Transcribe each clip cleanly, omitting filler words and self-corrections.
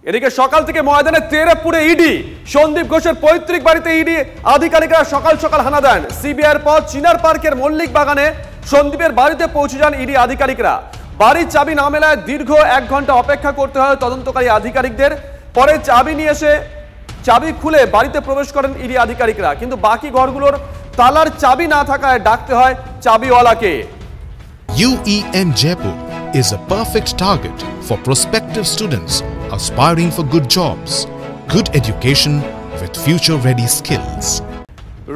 এদিকে সকাল থেকে ময়দানে তেরে পুরে ইডি। সন্দীপ ঘোষের পৈতৃক বাড়িতে ইডি আধিকারিকরা সকাল সকাল হানা দেন। সিবিআইয়ের পর চিনার পার্কের মল্লিক বাগানে সন্দীপের বাড়িতে পৌঁছে যান ইডি আধিকারিকরা। বাড়ির চাবি না মেলায় দীর্ঘ 1 ঘন্টা অপেক্ষা করতে হয় তদন্তকারী আধিকারিকদের। পরে চাবি নিয়ে এসে চাবি খুলে বাড়িতে প্রবেশ করেন ইডি আধিকারিকরা, কিন্তু বাকি ঘরগুলোর তালার চাবি না থাকায় ডাকতে হয় চাবিওয়ালাকে। UEM Jaipur is a perfect target for prospective students aspiring for good jobs, good education with future-ready skills.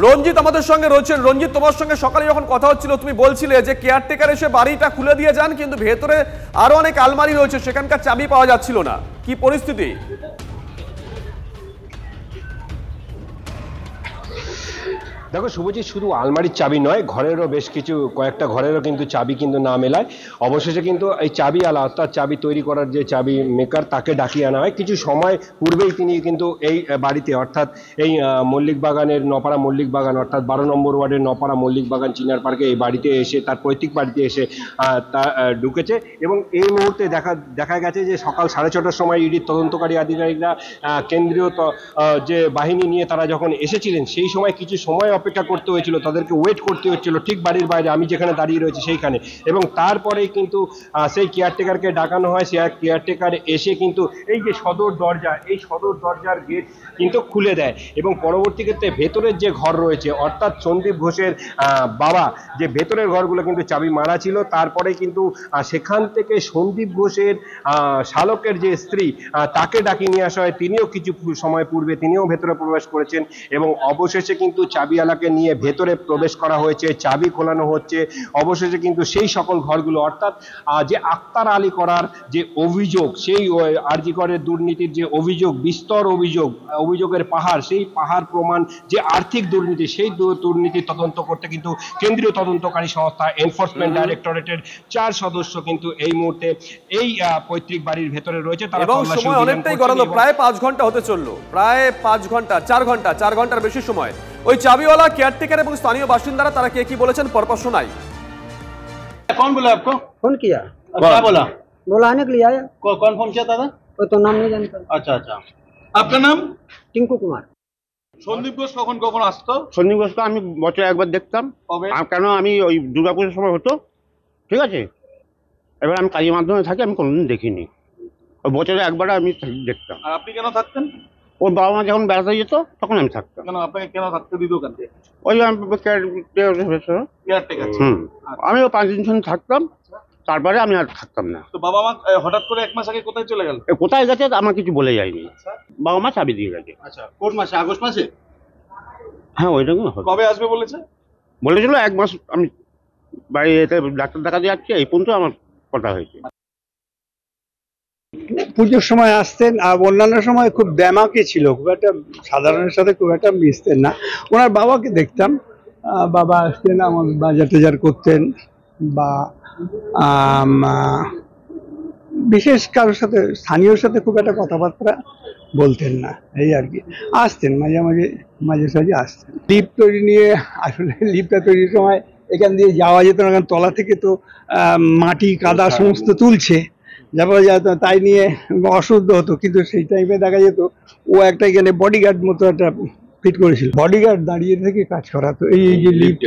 রঞ্জিত আমাদের সঙ্গে রয়েছেন। রঞ্জিত, তোমার সঙ্গে সকালে যখন কথা হচ্ছিল তুমি বলছিলে যে কেয়ারটেকার এসে বাড়িটা খুলে দিয়ে যান, কিন্তু ভেতরে আরো অনেক আলমারি রয়েছে, সেখানকার চাবি পাওয়া যাচ্ছিল না, কি পরিস্থিতি? দেখো শুভজিৎ, শুধু আলমারির চাবি নয়, ঘরেরও বেশ কিছু কয়েকটা ঘরেরও কিন্তু চাবি কিন্তু না মেলায়। অবশেষে কিন্তু এই চাবিওয়ালা অর্থাৎ চাবি তৈরি করার যে চাবি মেকার তাকে ডাকিয়ে আনা হয়। কিছু সময় পূর্বেই তিনি কিন্তু এই বাড়িতে অর্থাৎ এই মল্লিক বাগানের নপাড়া মল্লিক বাগান অর্থাৎ 12 নম্বর ওয়ার্ডের নপাড়া মল্লিক বাগান চিনার পার্কে এই বাড়িতে এসে তার পৈতৃক বাড়িতে এসে তা ঢুকেছে। এবং এই মুহূর্তে দেখা গেছে যে সকাল 6:30টার সময় ইডির তদন্তকারী আধিকারিকরা কেন্দ্রীয় যে বাহিনী নিয়ে তারা যখন এসেছিলেন সেই সময় কিছু সময় অপেক্ষা করতে হয়েছিল, তাদেরকে ওয়েট করতে হচ্ছিল ঠিক বাড়ির বাইরে, আমি যেখানে দাঁড়িয়ে রয়েছি সেইখানে। এবং তারপরেই কিন্তু সেই কেয়ারটেকারকে ডাকানো হয়। সেই কেয়ারটেকার এসে কিন্তু এই যে সদর দরজা, এই সদর দরজার গেট কিন্তু খুলে দেয়। এবং পরবর্তী ক্ষেত্রে ভেতরের যে ঘর রয়েছে অর্থাৎ সন্দীপ ঘোষের বাবা যে ভেতরের ঘরগুলো কিন্তু চাবি মারা ছিল। তারপরে কিন্তু সেখান থেকে সন্দীপ ঘোষের শালকের যে স্ত্রী তাকে ডাকিয়ে নিয়ে আসা হয়। তিনিও কিছু সময় পূর্বে তিনিও ভেতরে প্রবেশ করেছেন এবং অবশেষে কিন্তু চাবিওয়ালাকে নিয়ে ভেতরে প্রবেশ করা হয়েছে, চাবি খোলানো হচ্ছে। অবশেষে কিন্তু সেই সকল ঘরগুলো অর্থাৎ যে আক্তার আলী করার যে অভিযোগ, সেই আরজি করের দুর্নীতির যে অভিযোগ, বিস্তর অভিযোগের পাহাড়, সেই পাহাড় প্রমাণ যে আর্থিক দুর্নীতি, সেই দুর্নীতি তদন্ত করতে কিন্তু কেন্দ্রীয় তদন্তকারী সংস্থা এনফোর্সমেন্ট ডাইরেক্টরেটের 4 সদস্য কিন্তু এই মুহূর্তে এই পৈতৃক বাড়ির ভেতরে রয়েছে। তারা সময় অনেকটাই গড়ালো, প্রায় 5 ঘন্টা হতে চললো, প্রায় 5 ঘন্টা 4 ঘন্টার বেশি সময়। ওই চাবিওয়ালা, কেয়ারটেকার এবং স্থানীয় বাসিন্দারা তারা কে কি বলেছেন পরপর শোনাই। कौन बोला आपको? फोन किया। क्या बोला? बोला आने के लिए आया। कौन फोन किया दादा? वो तो नाम नहीं जानता। अच्छा अच्छा, आपका नाम? टिंकू कुमार। সন্দীপ ঘোষ কখন আসতো? সন্দীপ ঘোষকে আমি বছরে একবার দেখতাম। কেন আমি ওই দুর্গাপুজোর সময় হতো, ঠিক আছে। এবার আমি কাজের মাধ্যমে থাকি, আমি কোনোদিন দেখিনি। ওই বছরে একবার আমি দেখতাম। আর আপনি কেন থাকতেন? ওর বাবা মা যখন বেড়াতে যেত তখন আমি থাকতাম। কেন আপনাকে কেন থাকতে দিত কেন? ওই আমি 5 দিন থাকতাম, তারপরে আমি আর থাকতাম না। তো বাবা মা হঠাৎ করে 1 মাস আগে কোথায় চলে গেল? কোথায় গেছে আমার কিছু বলে যায়নি। বাবা মা চাবি দিয়ে গেছে। আচ্ছা, কোন মাসে? আগস্ট মাসে? হ্যাঁ ওইরকম। কবে আসবে বলেছিল? 1 মাস আমি বাইরে ডাক্তার দেখাতে যাচ্ছি, এই পর্যন্ত আমার কথা হয়েছে। পুজোর সময় আসতেন, আর অন্যান্য সময় খুব দ্যামাকে ছিল, খুব একটা সাধারণের সাথে খুব একটা মিশতেন না। ওনার বাবাকে দেখতাম, বাবা আসতেন, আমার বাজার টাজার করতেন, বা বিশেষ কারোর সাথে স্থানীয়র সাথে খুব একটা কথাবার্তা বলতেন না, এই আর কি। আসতেন মাঝে সাঝে আসতেন। লিফট তৈরি নিয়ে, আসলে লিফটটা তৈরির সময় এখান দিয়ে যাওয়া যেত না, কারণ তলা থেকে তো মাটি কাদা সমস্ত তুলছে, যাওয়া যেত, তাই নিয়ে অশুদ্ধ হতো। কিন্তু সেই টাইমে দেখা যেত ও একটা এখানে বডিগার্ড মতো একটা ফিট করেছিল, বডিগার্ড দাঁড়িয়ে থেকে কাজ করাতো এই যে লিফট।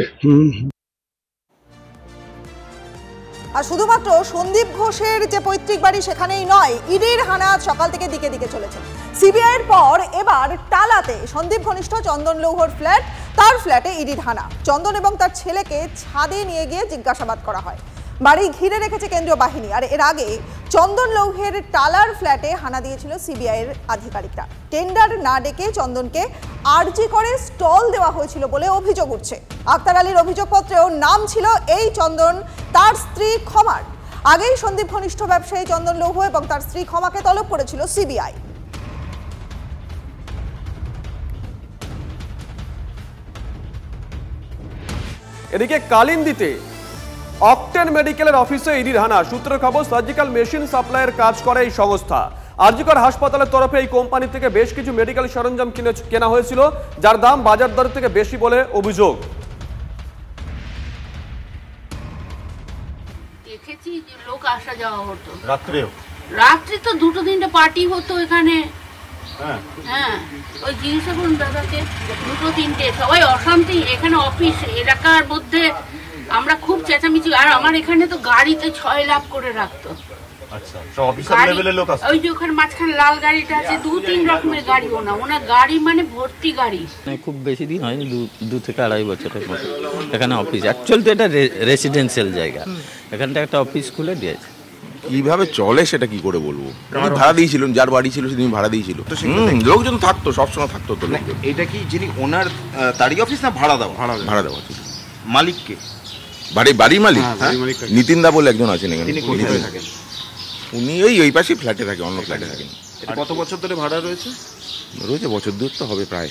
আর শুধুমাত্র সন্দীপ ঘোষের যে পৈতৃক বাড়ি সেখানেই নয়, ইডির হানা সকাল থেকে দিকে দিকে চলেছে। সিবিআইয়ের পর এবার টালাতে সন্দীপ ঘনিষ্ঠ চন্দন লৌহর ফ্ল্যাট, তার ফ্ল্যাটে ইডির হানা। চন্দন এবং তার ছেলেকে ছাদে নিয়ে গিয়ে জিজ্ঞাসাবাদ করা হয়। বাড়ি ঘিরে রেখেছে কেন্দ্রীয় বাহিনী। আর এর আগে চন্দন লৌহের টালার ফ্ল্যাটে হানা দিয়েছিল সিবিআইয়ের আধিকারিকরা। টেন্ডার না ডেকে চন্দনকে আরজি করে স্টল দেওয়া হয়েছিল বলে অভিযোগ উঠছে। আক্তার আলীর অভিযোগপত্রেও নাম ছিল এই চন্দন, তার স্ত্রী ক্ষমার। আগেই সন্দীপ ঘনিষ্ঠ ব্যবসায়ী চন্দন লৌহ এবং তার স্ত্রী ক্ষমাকে তলব করেছিল সিবিআই। এদিকে কালিন্দিতে অকটেন মেডিকেলের অফিসে ইডির হানা। সূত্রের খবর, সার্জিক্যাল মেশিন সাপ্লাইয়ের কাজ করে এই সংস্থা। আরজিকর হাসপাতালের তরফে এই কোম্পানি থেকে বেশ কিছু মেডিকেল সরঞ্জাম কেনা হয়েছিল, যার দাম বাজার দর থেকে বেশি বলে অভিযোগ। দেখেছি যে লোক আসা যাওয়া হতো রাত্রেও। রাত্রি তো 2-3টে পার্টি হতো এখানে। হ্যাঁ, ওই জিজ্ঞাসা করুন দাদাকে, 2-3টে, সবাই অশান্তি। এখানে অফিস এলাকার মধ্যে আমরা খুব চেঁচামেচি। আর আমার এখানে তো গাড়িতে 6 লাখ করে রাখতো। ওই যে ওখানে মাঝখানে লাল গাড়িটা আছে, 2-3 রকমের গাড়ি। ওনার গাড়ি মানে ভর্তি গাড়ি। খুব বেশি দিন হয়নি, 2 থেকে 2.5 বছরের মতো এখানে অফিস। অ্যাকচুয়ালি তো এটা রেসিডেন্সিয়াল জায়গা, এখানটা একটা অফিস খুলে দিয়েছে। কিভাবে চলে সেটা কি করে বলবো? ভাড়া দিয়েছিলেন, যার বাড়ি ছিল সেদিন ভাড়া দিয়েছিল, লোকজন থাকতো, সবসময় থাকতো। তো এটা কি যিনি ওনার তারই অফিস না ভাড়া দেওয়া? ভাড়া দেওয়া ছিল। মালিককে? বাড়ির মালিক নিতিন দা বলে একজন আছেন এখানে। উনি ওই পাশে ফ্ল্যাটে থাকে, অন্য ফ্ল্যাটে থাকেন। কত বছর ধরে ভাড়া রয়েছে? বছর 2 তো হবে প্রায়।